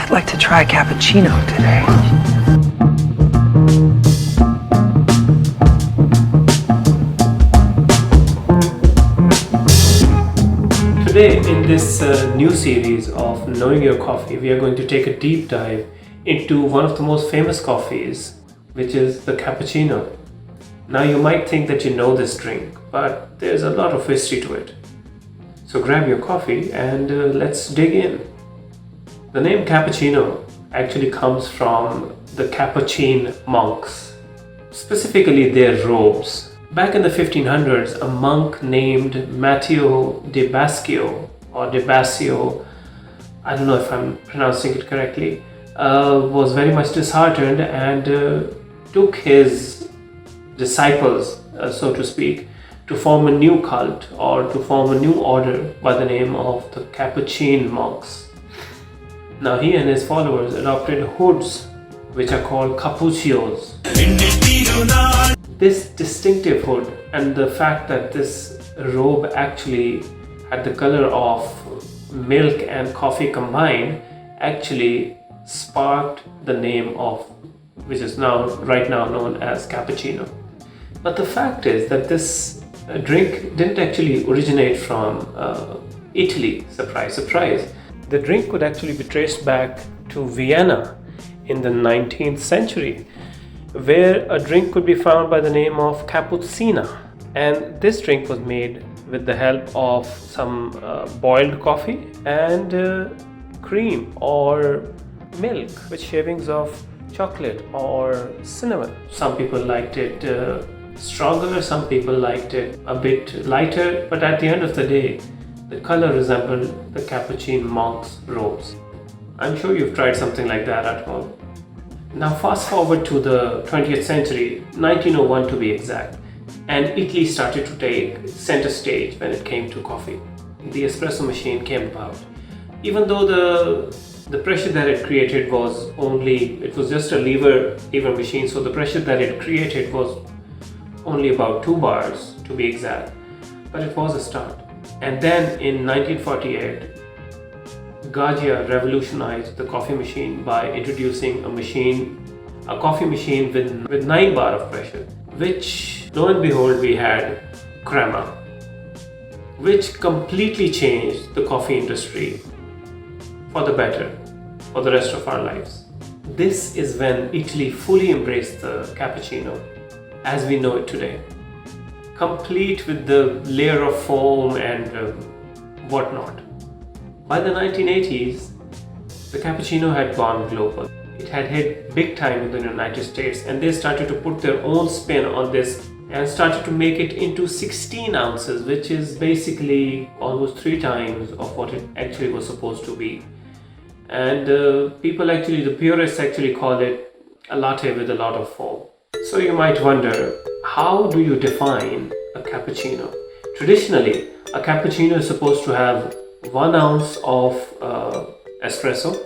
I'd like to try cappuccino today. Today, in this new series of Knowing Your Coffee, we are going to take a deep dive into one of the most famous coffees, which is the cappuccino. Now, you might think that you know this drink, but there's a lot of history to it. So grab your coffee and let's dig in. The name cappuccino actually comes from the Capuchin monks, specifically their robes. Back in the 1500s, a monk named Matteo de Bascio, or de Bascio, I don't know if I'm pronouncing it correctly, was very much disheartened and took his disciples, so to speak, to form a new cult or to form a new order by the name of the Capuchin monks. Now he and his followers adopted hoods which are called cappuccios. This distinctive hood and the fact that this robe actually had the color of milk and coffee combined actually sparked the name of, which is now right now known as cappuccino. But the fact is that this drink didn't actually originate from Italy, surprise, surprise. The drink could actually be traced back to Vienna in the 19th century, where a drink could be found by the name of Cappuccino. And this drink was made with the help of some boiled coffee and cream or milk with shavings of chocolate or cinnamon. Some people liked it stronger, some people liked it a bit lighter, but at the end of the day, the color resembled the Capuchin monks' robes. I'm sure you've tried something like that at home. Now fast forward to the 20th century, 1901 to be exact, and Italy started to take center stage when it came to coffee. The espresso machine came about. Even though the pressure that it created was it was just a lever machine, so the pressure that it created was only about 2 bars to be exact, but it was a start. And then in 1948, Gaggia revolutionized the coffee machine by introducing a coffee machine with 9 bar of pressure, which lo and behold we had crema, which completely changed the coffee industry for the better for the rest of our lives. This is when Italy fully embraced the cappuccino as we know it today, complete with the layer of foam and whatnot. By the 1980s, the cappuccino had gone global. It had hit big time in the United States, and they started to put their own spin on this and started to make it into 16 ounces, which is basically almost 3 times of what it actually was supposed to be. And the purists actually call it a latte with a lot of foam. So you might wonder, how do you define a cappuccino? Traditionally, a cappuccino is supposed to have 1 ounce of espresso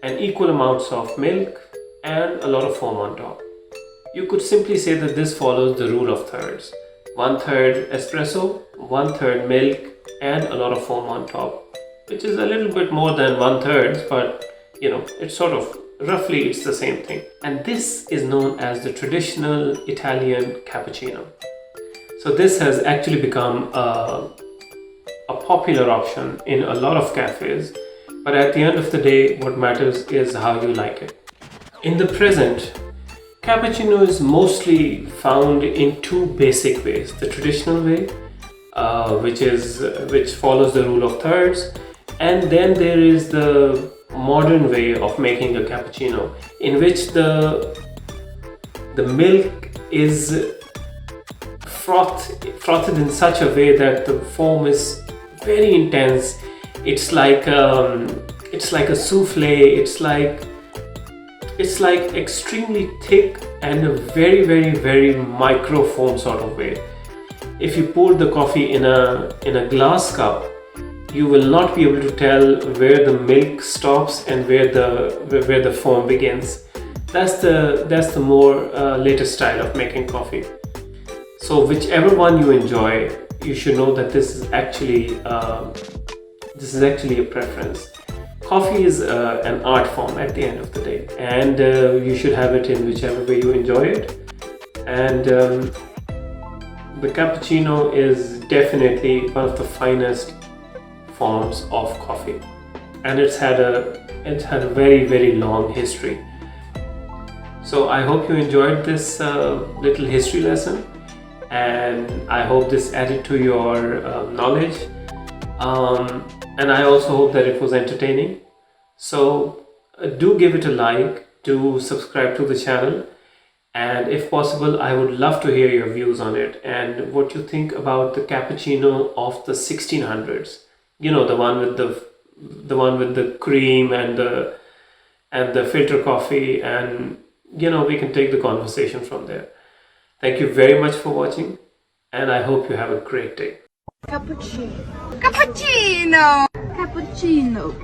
and equal amounts of milk and a lot of foam on top. You could simply say that this follows the rule of thirds. 1/3 espresso, 1/3 milk and a lot of foam on top, which is a little bit more than 1/3, but it's sort of roughly it's the same thing. And this is known as the traditional Italian cappuccino. So this has actually become a popular option in a lot of cafes, but at the end of the day, what matters is how you like it. In the present, cappuccino is mostly found in 2 basic ways: the traditional way, which follows the rule of thirds, and then there is the modern way of making a cappuccino, in which the milk is frothed in such a way that the foam is very intense. It's like a souffle. It's like extremely thick and a very, very, very micro foam sort of way. If you pour the coffee in a glass cup, you will not be able to tell where the milk stops and where the foam begins. That's the more latest style of making coffee. So whichever one you enjoy, you should know that this is actually a preference. coffee is an art form at the end of the day, and you should have it in whichever way you enjoy it. And the cappuccino is definitely one of the finest forms of coffee, and it's had a very long history. So I hope you enjoyed this little history lesson, and I hope this added to your knowledge, and I also hope that it was entertaining. So do give it a like, do subscribe to the channel, and if possible I would love to hear your views on it and what you think about the cappuccino of the 1600s. You know, the one with the cream and the filter coffee, and you know, we can take the conversation from there. Thank you very much for watching, and I hope you have a great day. Cappuccino. Cappuccino. Cappuccino.